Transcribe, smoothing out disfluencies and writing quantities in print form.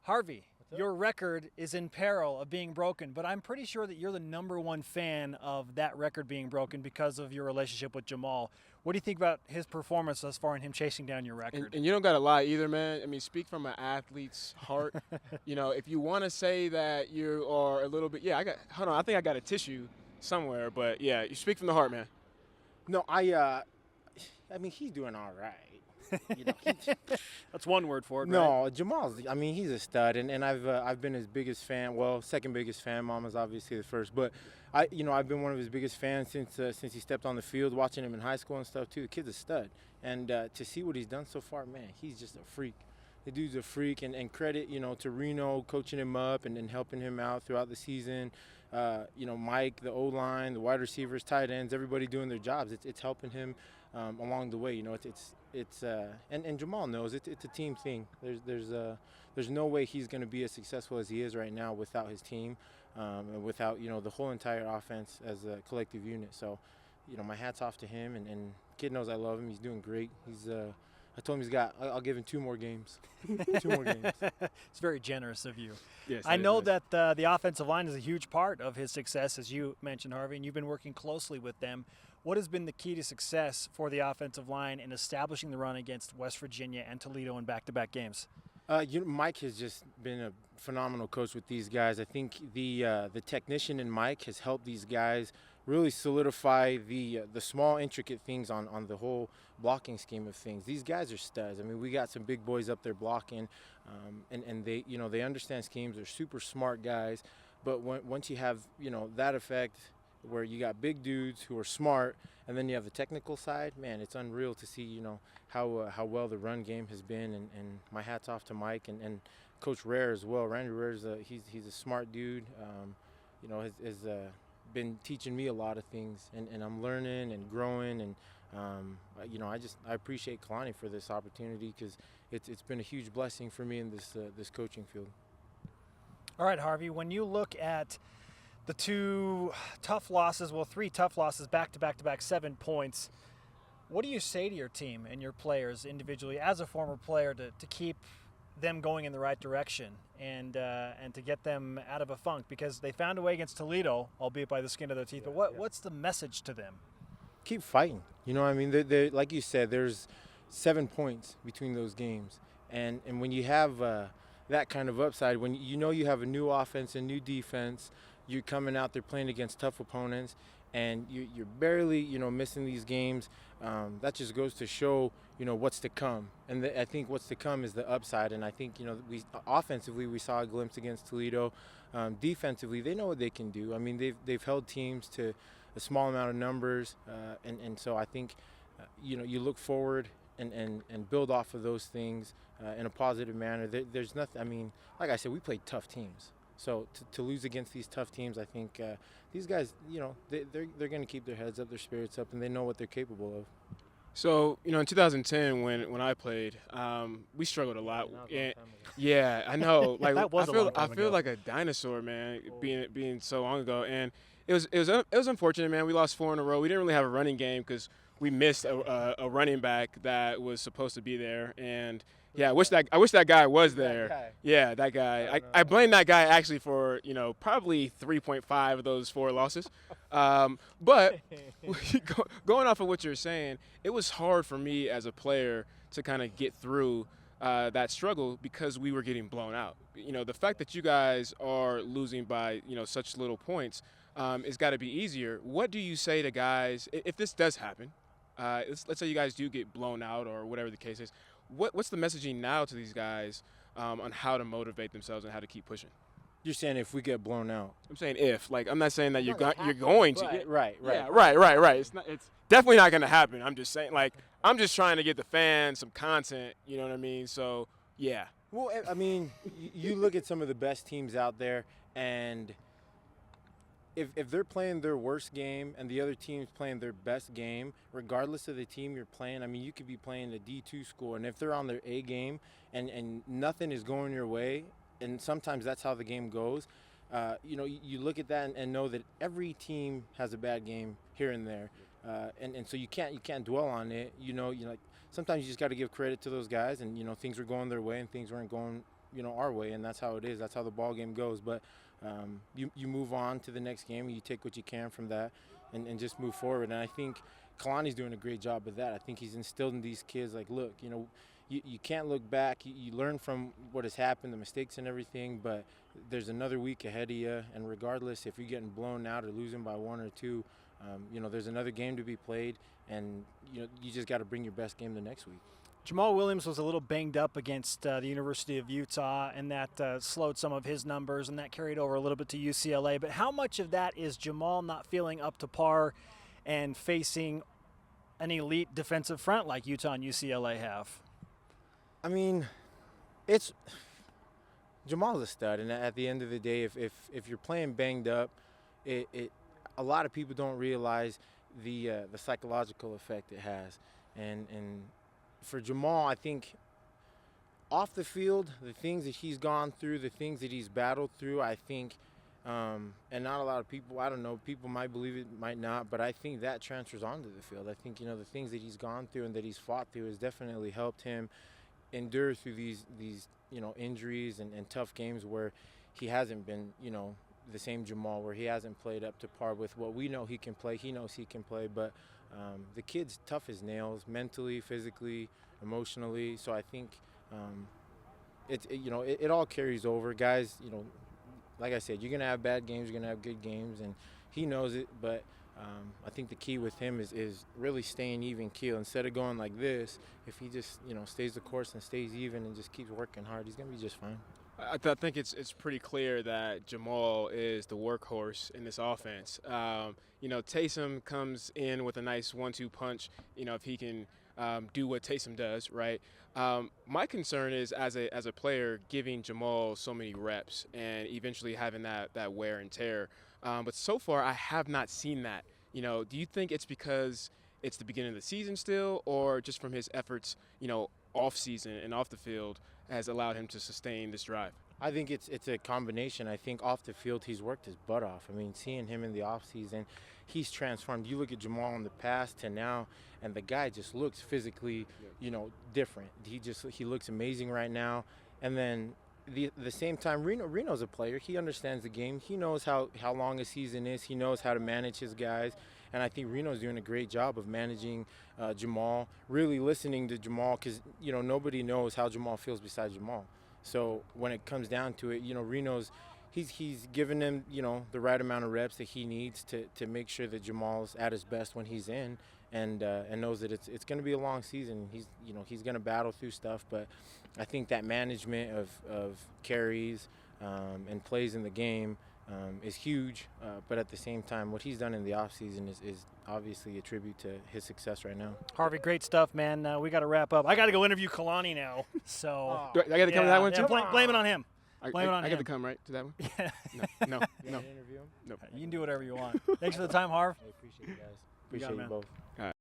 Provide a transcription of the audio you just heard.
Harvey, your record is in peril of being broken, but I'm pretty sure that you're the #1 fan of that record being broken because of your relationship with Jamal. What do you think about his performance thus far and him chasing down your record? And you don't got to lie either, man. I mean, speak from an athlete's heart. If you want to say that you are a little bit, hold on, I think I got a tissue somewhere, but yeah, you speak from the heart, man. No, I mean, he's doing all right. That's one word for it, No, right? Jamal's. I mean, he's a stud, and I've been his biggest fan. Well, second biggest fan. Mama's obviously the first, but I've been one of his biggest fans since he stepped on the field. Watching him in high school and stuff too. The kid's a stud, and to see what he's done so far, man, he's just a freak. The dude's a freak, and credit to Reno coaching him up and helping him out throughout the season. Mike, the O-line, the wide receivers, tight ends, everybody doing their jobs. It's helping him along the way. And Jamal knows it's a team thing. There's no way he's going to be as successful as he is right now without his team, and without the whole entire offense as a collective unit. So, my hat's off to him, and kid knows I love him. He's doing great. I told him I'll give him 2 more games. 2 more games. It's very generous of you. Yes, I know that the offensive line is a huge part of his success, as you mentioned, Harvey, and you've been working closely with them. What has been the key to success for the offensive line in establishing the run against West Virginia and Toledo in back-to-back games? Mike has just been a phenomenal coach with these guys. I think the technician in Mike has helped these guys really solidify the small, intricate things on the whole blocking scheme of things. These guys are studs. I mean, we got some big boys up there blocking, and they understand schemes. They're super smart guys. But once you have that effect, where you got big dudes who are smart, and then you have the technical side, man, it's unreal to see, how well the run game has been, and my hat's off to Mike and Coach Rare as well. Randy Rare's he's a smart dude, has been teaching me a lot of things, and I'm learning and growing, and I appreciate Kalani for this opportunity, because it's been a huge blessing for me in this coaching field. All right, Harvey, when you look at the 3 tough losses, back-to-back, 7 points. What do you say to your team and your players individually as a former player to keep them going in the right direction and to get them out of a funk? Because they found a way against Toledo, albeit by the skin of their teeth. But what's the message to them? Keep fighting. They're, like you said, there's 7 points between those games. And when you have that kind of upside, when you have a new offense and new defense, you're coming out there playing against tough opponents, and you're barely, missing these games. That just goes to show, what's to come. And I think what's to come is the upside. And I think, offensively we saw a glimpse against Toledo. Defensively, they know what they can do. I mean, they've held teams to a small amount of numbers, and so I think, you look forward and build off of those things in a positive manner. There's nothing. I mean, like I said, we played tough teams. So to lose against these tough teams, I think these guys, they're going to keep their heads up, their spirits up, and they know what they're capable of. So, in 2010 when I played, we struggled a lot. Yeah, I know. Like I feel like a dinosaur, man, being so long ago. And it was unfortunate, man. We lost 4 in a row. We didn't really have a running game because we missed a running back that was supposed to be there. And yeah, I wish that guy was there. Yeah, that guy. I blame that guy actually for probably 3.5 of those 4 losses. But going off of what you're saying, it was hard for me as a player to kind of get through that struggle because we were getting blown out. The fact that you guys are losing by such little points it's got to be easier. What do you say to guys if this does happen? Let's say you guys do get blown out or whatever the case is. What's the messaging now to these guys on how to motivate themselves and how to keep pushing? You're saying if we get blown out? I'm saying if. Like, I'm not saying that you're going to. Right. Yeah, right. It's definitely not going to happen. I'm just saying, like, I'm just trying to get the fans some content. You know what I mean? So, yeah. Well, I mean, you look at some of the best teams out there, and if they're playing their worst game and the other team's playing their best game, regardless of the team you're playing, I mean, you could be playing a D2 school, and if they're on their A game and nothing is going your way, and sometimes that's how the game goes, you look at that and know that every team has a bad game here and there, and so you can't dwell on it. Sometimes you just got to give credit to those guys, and things were going their way and things weren't going our way, and that's how it is. That's how the ball game goes. But you move on to the next game. You take what you can from that, and just move forward. And I think Kalani's doing a great job of that. I think he's instilled in these kids, like, look, you can't look back. You learn from what has happened, the mistakes and everything, but there's another week ahead of you, and regardless if you're getting blown out or losing by 1 or 2, there's another game to be played, and you just got to bring your best game the next week. Jamal Williams was a little banged up against the University of Utah, and that slowed some of his numbers, and that carried over a little bit to UCLA. But how much of that is Jamal not feeling up to par and facing an elite defensive front like Utah and UCLA have? I mean, Jamal's a stud, and at the end of the day, if you're playing banged up, a lot of people don't realize the psychological effect it has, and for Jamal, I think off the field, the things that he's gone through, the things that he's battled through, I think, and not a lot of people, I don't know, people might believe it, might not, but I think that transfers onto the field. I think the things that he's gone through and that he's fought through has definitely helped him endure through these injuries and tough games where he hasn't been the same Jamal, where he hasn't played up to par with what we know he can play. He knows he can play, but the kid's tough as nails, mentally, physically, emotionally. So I think it all carries over, guys. Like I said, you're gonna have bad games, you're gonna have good games, and he knows it. But I think the key with him is really staying even keel. Instead of going like this, if he just stays the course and stays even and just keeps working hard, he's gonna be just fine. I think it's pretty clear that Jamal is the workhorse in this offense. Taysom comes in with a nice 1-2 punch. If he can do what Taysom does, right? My concern is as a player giving Jamal so many reps and eventually having that wear and tear. But so far I have not seen that. Do you think it's because it's the beginning of the season still, or just from his efforts, off season and off the field has allowed him to sustain this drive? I think it's a combination. I think off the field he's worked his butt off. I mean, seeing him in the offseason, he's transformed. You look at Jamal in the past to now, and the guy just looks physically, different. He looks amazing right now. And then the same time, Reno's a player. He understands the game. He knows how long a season is. He knows how to manage his guys. And I think Reno's doing a great job of managing Jamal, really listening to Jamal, because, nobody knows how Jamal feels besides Jamal. So when it comes down to it, Reno's he's given him, the right amount of reps that he needs to make sure that Jamal's at his best when he's in, and knows that it's going to be a long season. He's going to battle through stuff, but I think that management of carries and plays in the game is huge. But at the same time, what he's done in the offseason is obviously a tribute to his success right now. Harvey, great stuff, man. We got to wrap up. I got to go interview Kalani now. So I got to come to that one too? Blame it on him. I got to come right to that one? Yeah. No. Interview him? Nope. You can do whatever you want. Thanks for the time, Harv. I appreciate you guys. Appreciate you both. All right.